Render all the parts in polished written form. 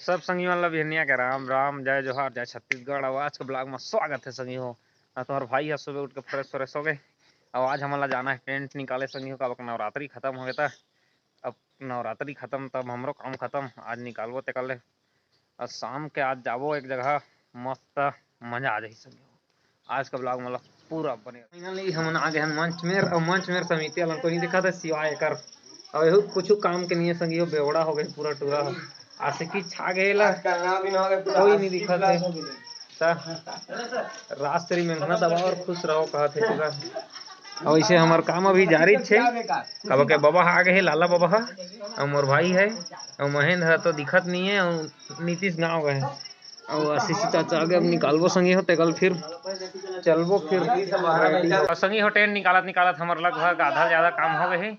सब संगी मन ला बिहनिया के राम राम, जय जोहार, जय छत्तीसगढ़। और आज के ब्लॉग में स्वागत है संगी हो। तुम्हारे भाई है सुबह उठ के फ्रेश फ्रेश हो गए। और आज हमला जाना है टेंट निकाले संगी हो। कब नवरात्रि खत्म हो गया था, अब नवरात्रि खत्म तब हमरो काम खत्म। आज निकालबो ते कल और शाम के आज जाबो एक जगह मस्त, मजा आ जाए संगी हो। आज का ब्लॉग मतलब पूरा बने। फाइनली हम आ गए हैं मंच में, और मंच में समिति वाला को नहीं दिखा था सिवाय कर और कुछ काम के नहीं संगी हो। बेवड़ा हो गए पूरा टूरा आशिकी छा गएला, कोई नहीं दिखा थे। रात तेरी मेहनत दबा और खुश रहो कहा थे पूरा। और इसे हमार काम अभी जारी छे। कब के बाबा आ गए, लाला बाबा है और मोर भाई है और महेंद्र है तो दिखत नहीं है, और नीतीश गाँव गए और आशीष चाचा आगे अब निकालबो संगी होते कल फिर चलबो फिर संगी हो। टेंट निकालत निकालत हमार लगभग आधा ज्यादा काम हो गए है।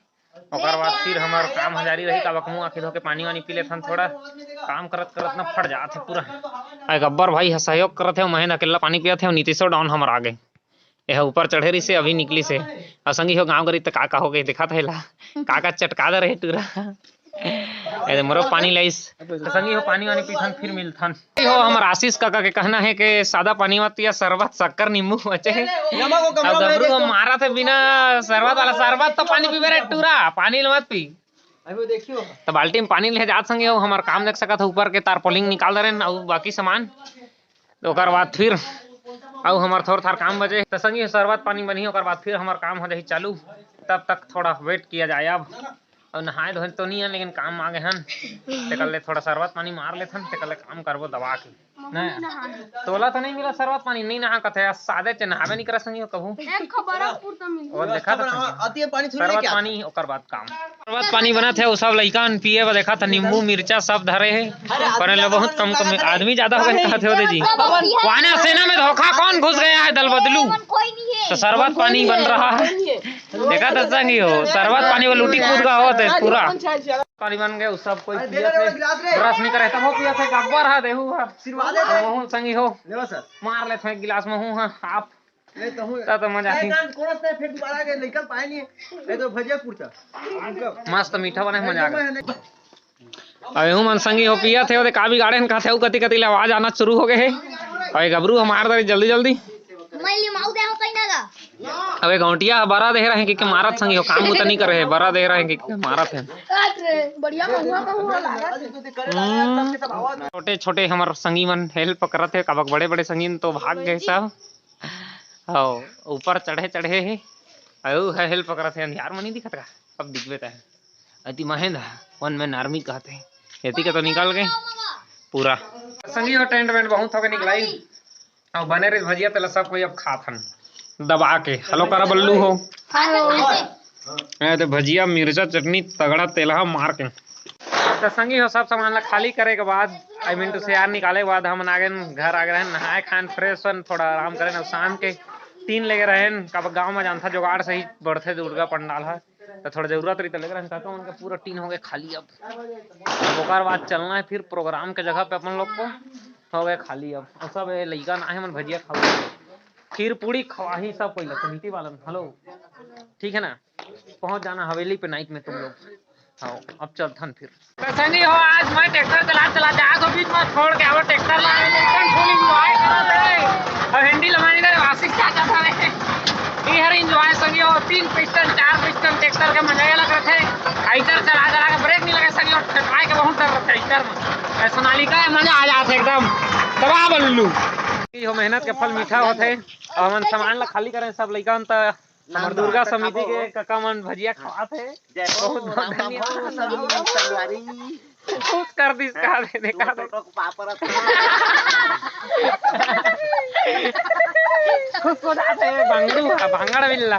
और बाद फिर हमार काम जारी रही। कब मुँह आखिर धो के पानी वानी पी लेथन, थोड़ा काम करत करत ना फट जाते पूरा। गब्बर भाई है सहयोग करत है, महेंद्र अकेला पानी पिया थे, नीतीशो डाउन हमार आ गए। यह ऊपर चढ़े रही से अभी निकली से असंगी हो। गाँव गरी तो काका हो गई देखा था काका चटका दे रहे टूरा मरो पानी लाइस संगी हो। पानी वानी पीथन फिर मिलथन हो। हमार आशीष काका के कहना है कि सादा पानी मत पिया, शरबत शक्कर नींबू बचे है। गबरू हम मारा थे बिना शरबत वाला, शरबत तो पानी पीबे रे टूरा, पानी मत पी। देखियो तो बाल्टी में पानी ले जात संगे हो। हमार काम देख सकत हो, ऊपर के तारपोलिंग निकाल दे रहे और बाकी सामान। तो ओकर बाद फिर और हमार थोड़ा थार काम बचे तो संगी शरबत पानी बनी। ओकर बाद फिर हमार काम हो जाए चालू, तब तक थोड़ा वेट किया जाए। अब और नहाए धोए तो नहीं है, लेकिन काम आ गए हन ते कल ले थोड़ा शरबत पानी मार लेथन ते कल काम करबो दबा के। नहीं तोला तो नहीं मिला शरबत पानी, नहीं नहा कथे सादे चे नहावे नहीं कर संगी हो कबू। एक खबरा पूर्ता मिल और देखा था अति पानी थोड़ी शरबत पानी। ओकर बाद काम शरबत पानी बना थे, वो सब लइकन पिए व देखा था नींबू मिर्चा सब धरे है। पर ले बहुत कम कम आदमी ज्यादा हो गए कहते होते जी। वाना सेना में धोखा कौन घुस गया है दल बदलू। तो शरबत पानी बन रहा है, देखा था संगी हो। शरबत पानी वो लूटी कूद का होते पूरा पानी बन गए। सब कोई पिया थे, ब्रश नहीं करे तब हो पिया थे। गब्बर है देहू महू संगी हो मार ले थे गिलास महू है आप तो मजा मस्त मीठा बने मजा आ गया। अहू मन संगी हो पिया थे का भी गाड़े का थे कति कति आवाज आना शुरू हो गए है। और गबरू हमार दे जल्दी जल्दी अबे गौटिया बरा दे रहे हैं कि मारत संगी हो। काम तो नहीं कर रहे बरा दे रहे हैं कि मारत है। छोटे छोटे हमारे संगी मन हेल्प करत है। कबक बड़े बड़े संगी तो भाग गए सब। ऊपर चढ़े चढ़े है है हेल्प करत है। अंधियार में नहीं दिखत का, अब दिखबे है। अति महेंद्र वन मैन आर्मी कहते हैं, खेती का तो निकाल गए पूरा संगी हो। टेंट वेंट बहुत हो गए निकलाई और बने रहे भजिया तेला सब कोई अब खाथन दबा के। हेलो करा बल्लू हो तो भजिया मिर्चा चटनी तगड़ा तेलहा मार के। तो संगी हो सब सामान ला खाली करे के बाद आई मीन टू से यार निकाले के बाद हम आ गए घर आ गए नहाए खान फ्रेश वन थोड़ा आराम करें। शाम के 3 लगे रहे। कब गाँव में जानता जुगाड़ सही बढ़ते दुर्गा पंडाल है तो थोड़ा जरूरत रही तो लग रहा है। उनका पूरा टीन हो गए खाली। अब ओकर बाद चलना है फिर प्रोग्राम के जगह पे अपन लोग को हो गए खाली। अब सब लइका ना है मन भजिया खाओ खीर पूड़ी खवाही सब कोई समिति वाला। हेलो ठीक है ना, पहुंच जाना हवेली पे नाइट में तुम लोग। हाँ अब चलथन फिर संगी हो। आज मैं ट्रैक्टर चला चला जाकर बीच में छोड़ के अब ट्रैक्टर और हिंदी लमानी दे वासिक चाचा था ये हर एंजॉय संगी हो। 3 पिस्टन 4 पिस्टन ट्रैक्टर के मजा अलग रहते। इधर चला चला के ब्रेक नहीं लगे संगी और ठकाए के बहुत डर रहता है। इधर में सोनालिका मजा आ जाता है एकदम दबा बल्लू हो। मेहनत के फल मीठा होते और हम सामान ला खाली करें सब लइका तो हमार दुर्गा समिति के काका मन भजिया खवात है। बहुत बहुत धन्यवाद खुश कर दिस का दे देखा खुश हो जाते हैं। बंगड़ू भांगड़ बिल्ला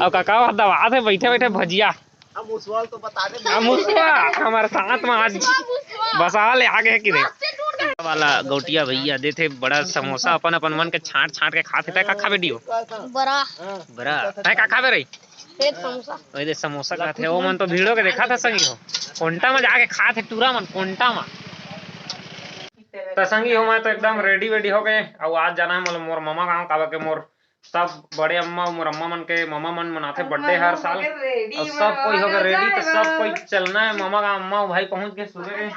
और काका दबा थे बैठे बैठे भजिया तो बता दे हमारे साथ में आज बसा ले आगे कि वाला गौटिया भैया देते बड़ा समोसा अपन अपन मन के छाट छाट के खाते थे। का खाबे डियो बड़ा बड़ा तय का खाबे रही एक समोसा ओए दे समोसा खाते ओ मन तो भीड़ो के देखा था संगी हो। कोंटा में जाके खाते टूरा मन कोंटा में तो संगी हो। मैं तो एकदम रेडी वेडी हो गए और आज जाना है मतलब मोर मामा गांव काबा के मोर सब बड़े अम्मा और अम्मा मन के मामा मन मनाते बर्थडे हर साल और सब कोई हो गए रेडी तो सब कोई चलना है। मामा का अम्मा भाई पहुंच के सुबह के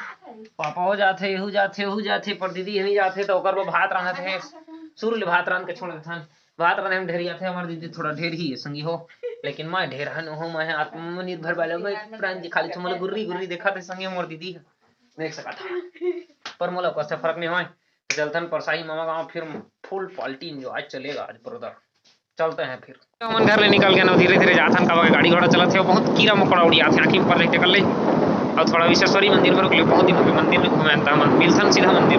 पापा हो जाते यहू जाते पर दीदी नहीं जाते तो ओकर भात रांधत है सुर ले भात रांध के छोड़ देथन भात रांधे में ढेरी आथे। हमार दीदी थोड़ा ढेर ही है संगी हो लेकिन मैं ढेर हन हो मैं आत्मनिर्भर वाला मैं प्राण जी खाली छमल गुर्री गुर्री देखा थे संगी मोर दीदी देख सका था पर मोला कससे फर्क नहीं होय चलतन परसाही मामा गांव फिर फुल पार्टी एंजॉय चलेगा आज ब्रदर चलते हैं फिर मन घर ले निकल गया धीरे धीरे जाथन का गाड़ी घोड़ा चलत है बहुत कीड़ा मकोड़ा उड़िया थे आँखी पर लेके कर ले और थोड़ा विश्वेश्वरी मंदिर में रुक ले बहुत दिन हो गए मंदिर में घूमे मिलथन सीधा मंदिर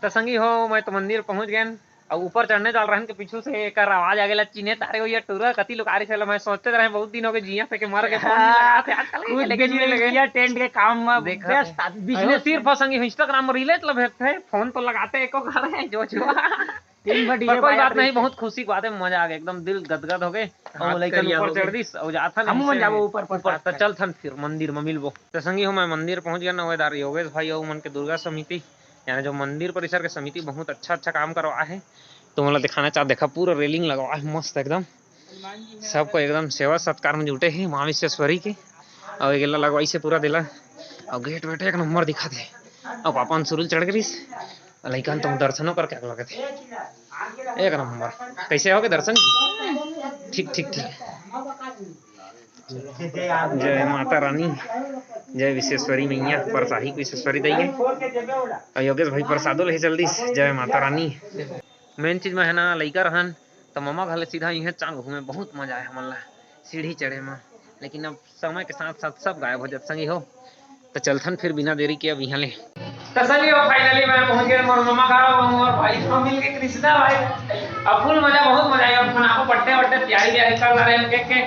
तो संगी हो मैं तो मंदिर पहुंच गए और ऊपर चढ़ने चल रहे के पीछू से एक आवाज आ गया चीने तारे हो या टूरा कति लोग आ रही चलो मैं सोचते रहे बहुत दिन हो गए जिया पे के मर के फोन लगाते आजकल लेके जीने लगे या टेंट के काम में व्यस्त बिजनेस सिर्फ संगी इंस्टाग्राम में रीले मतलब है फोन तो लगाते एको कर रहे हैं जो कोई बात नहीं बहुत खुशी की बात है मजा आ गया एकदम दिल गदगद हो गए और लेकर ऊपर चढ़ दी और जाथा हम मन जाबो ऊपर तो चल थन फिर मंदिर में मिलबो तो संगी हो मैं मंदिर पहुंच गया नवेदार योगेश भाई और मन के दुर्गा समिति यानी जो मंदिर परिसर के समिति बहुत अच्छा काम करवा है तो मतलब दिखाना चाह देखा पूरा रेलिंग लगवा है मस्त एकदम सबको एकदम सेवा सत्कार में जुटे हैं माँ विश्वेश्वरी के और गेला लगवाई से पूरा दिला और गेट वेट एक नंबर दिखा थे और पापा सुरुल चढ़ गई लैकन तुम दर्शनों करके लगे थे एक नंबर कैसे हो गए दर्शन ठीक ठीक ठीक जय माता रानी जय विश्वेश्वरी मैया परसाही विश्वेश्वरी दैया और योगेश भाई प्रसादो ले जल्दी जय माता रानी मेन चीज में है ना लइका रहन तो मामा घर सीधा यहाँ चांग घूमे बहुत मजा आया हमला सीढ़ी चढ़े में लेकिन अब समय के साथ साथ सब गायब हो जाते संगी हो तो चलथन फिर बिना देरी के अब यहाँ ले तो संगी हो फाइनली मैं पहुंच गया मोर मामा घर और भाई को मिल के कृष्णा भाई अब फुल मजा बहुत मजा आया अपन आपको बर्थडे बर्थडे तैयारी तैयारी कर रहे हैं केक के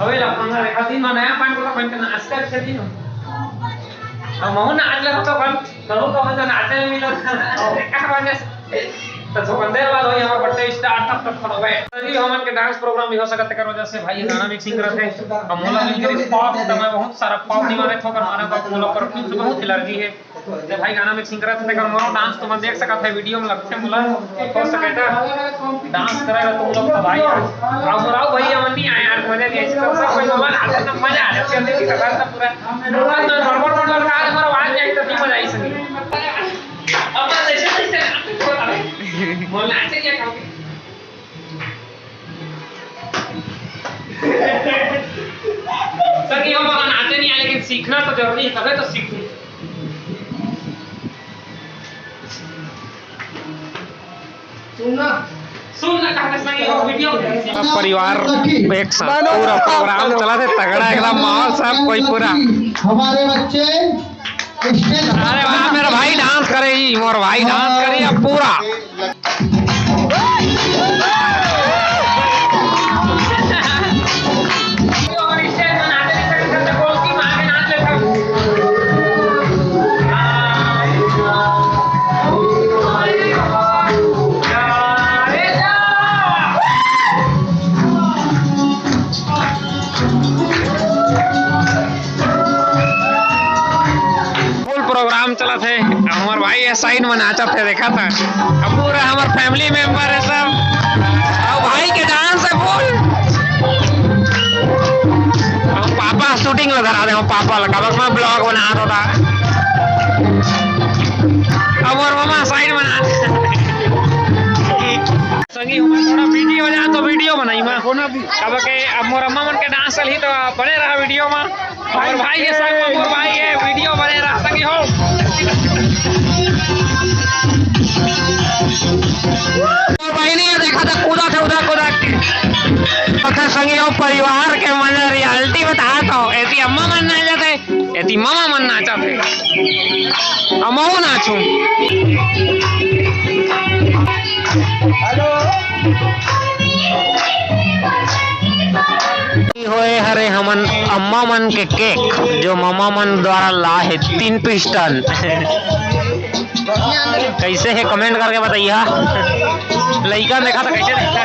हवे अपन देखा दिन में नया पैंट को पहन के नाचते थे दिन अब मोहन नाच ले तो कल करो तो मजा नाचे में मिलो क्या वजह तो सुबंदे बाद होई हमर बर्थडे स्टार्ट तब तक हो गए तभी हमन के डांस प्रोग्राम भी हो सकत कर वजह से भाई गाना मिक्सिंग करते हैं और मोला मिल के पॉप तो मैं बहुत सारा पॉप नहीं माने ठोकर माने का मोला परफ्यूम से बहुत एलर्जी है तो भाई गाना मिक्सिंग करते कर मोरा डांस तो मैं देख सकत है वीडियो में लगते मोला हो सकेता डांस करेगा तुम लोग तो भाई और मोरा भाई हमन नहीं आए यार मजा नहीं सब सब कोई मोला नाचते तो मजा आ जाती है देखी सकता पूरा नॉर्मल का हमारा आवाज नहीं तो मजा आई संगी अब जैसे बोलना ऐसे क्या कहोगे सर ये हम नाचते नहीं आए लेकिन सीखना तो जरूरी है तभी तो सीखूं सुनना कहते सही हो वीडियो परिवार एक साथ पूरा प्रोग्राम चला थे तगड़ा एकदम माहौल सब कोई पूरा हमारे बच्चे अरे वाह मेरा भाई डांस करे ही मोर भाई डांस करे अब पूरा प्रोग्राम चला थे हमारे भाई ये साइड में नाचा थे देखा था अब पूरा हमारे फैमिली मेंबर है सब और भाई के डांस है फुल और पापा शूटिंग लगा रहा थे पापा लगा मैं ब्लॉग बना रहा था अब और मामा साइड में संगी थोड़ा वीडियो हो जाए तो वीडियो बनाई मैं अब के अब मोर अम्मा मन के डांस चली तो बने रहा वीडियो में और भाई ये सब मोर भाई ये वीडियो बने रहा संगी हो भाई ने ये देखा था कूदा था उधर कूदा के संगी हो परिवार के मन रियलिटी बता तो ऐसी अम्मा मन ना जाते ऐसी मामा मन नाचा थे अम्माओ नाचू होए हरे हमन अम्मा मन के केक जो मामा मन द्वारा ला है 3 पिस्टन कैसे है कमेंट करके बताइए लड़का देखा था कैसे देखा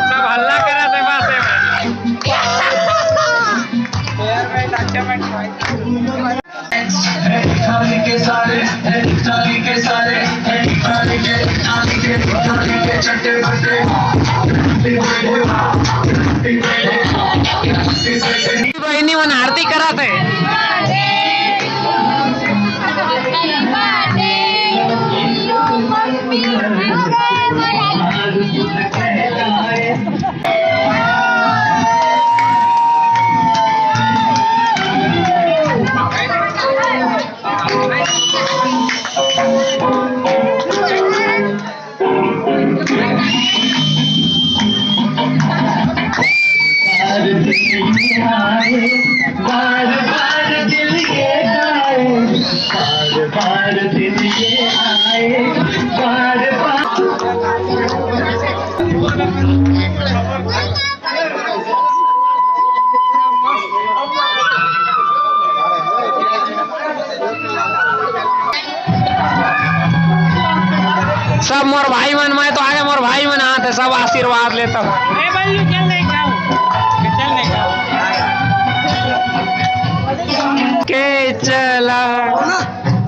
सब हल्ला कर रहे थे बस बहनी मन आरती करत है। सब मोर भाई मन, मैं तो आगे मोर भाई मन आते सब आशीर्वाद लेता हूँ। के चला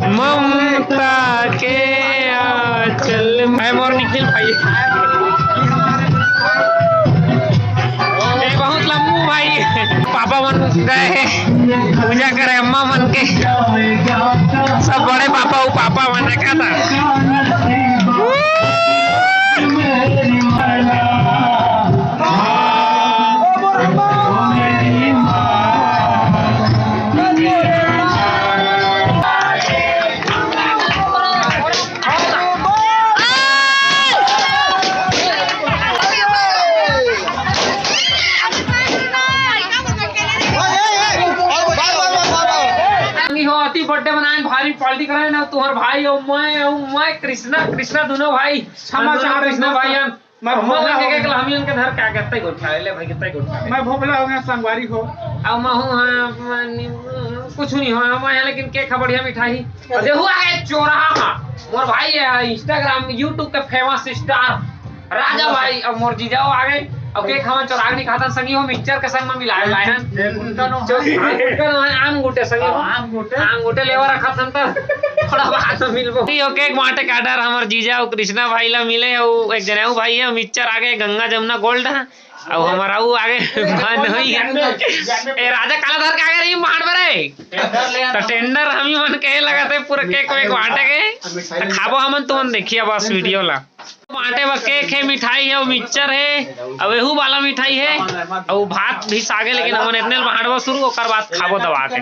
ममता के आंचल में मोर निखिल भाई, बहुत लंबू भाई। पापा मन गए पूजा करे अम्मा मन के, सब बड़े पापा पापा मन रखा था। बर्थडे बनाए भारी पार्टी कराए ना तुम्हार भाई और मैं कृष्णा दोनों भाई कृष्णा भाई हम इनके घर क्या कहते गोठा ले भाई कितना गोठा मैं भोपला हो गया संगवारी हो अब मैं हूं कुछ नहीं हो मैं, लेकिन केक बढ़िया मिठाई देखो आगे चौराहा मोर भाई है इंस्टाग्राम यूट्यूब के फेमस स्टार राजा भाई और मोर जीजा आ गए। अब केक हम चौराहा नहीं खाता संगी हो मिक्सचर के संग में मिलाए लाए हैं आम गुटे संगी आम गुटे लेवा रखा था तो थोड़ा बाद में मिलबो केक बांटे का डर हमर जीजा और कृष्णा भाई ला मिले और एक जनेऊ भाई है मिक्सचर आगे गंगा जमुना गोल्ड है और हमारा वो आगे नहीं ए राजा कालाधर के आगे नहीं बांट बरे तो टेंडर हम ही मन कहे लगाते पूरा केक वेक बांटे के खाबो हमन तुमन देखिए बस वीडियो ला बांटे बा केक है मिठाई है और मिक्सचर है और एहू वाला मिठाई है और भात भी सागे, लेकिन हमन इतने बांटबो शुरू ओकर बाद खाबो दबा के।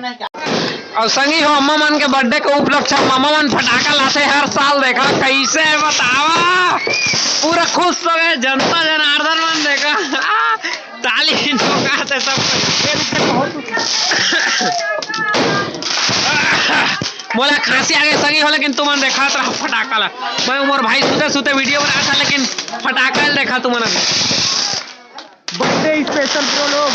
और संगी हो अम्मा मन के बर्थडे के उपलक्ष्य मामा मन फटाका लाते हर साल, देखा कैसे बतावा पूरा खुश हो गए जनता जनार्दन मन देखा ताली ठोकाते सब बोला खांसी आ गए संगी हो, लेकिन तुमन देखा रहा फटाका ला मैं मोर भाई सुते सुते वीडियो बना था, लेकिन फटाका देखा तुमन बर्थडे स्पेशल प्रो लोग।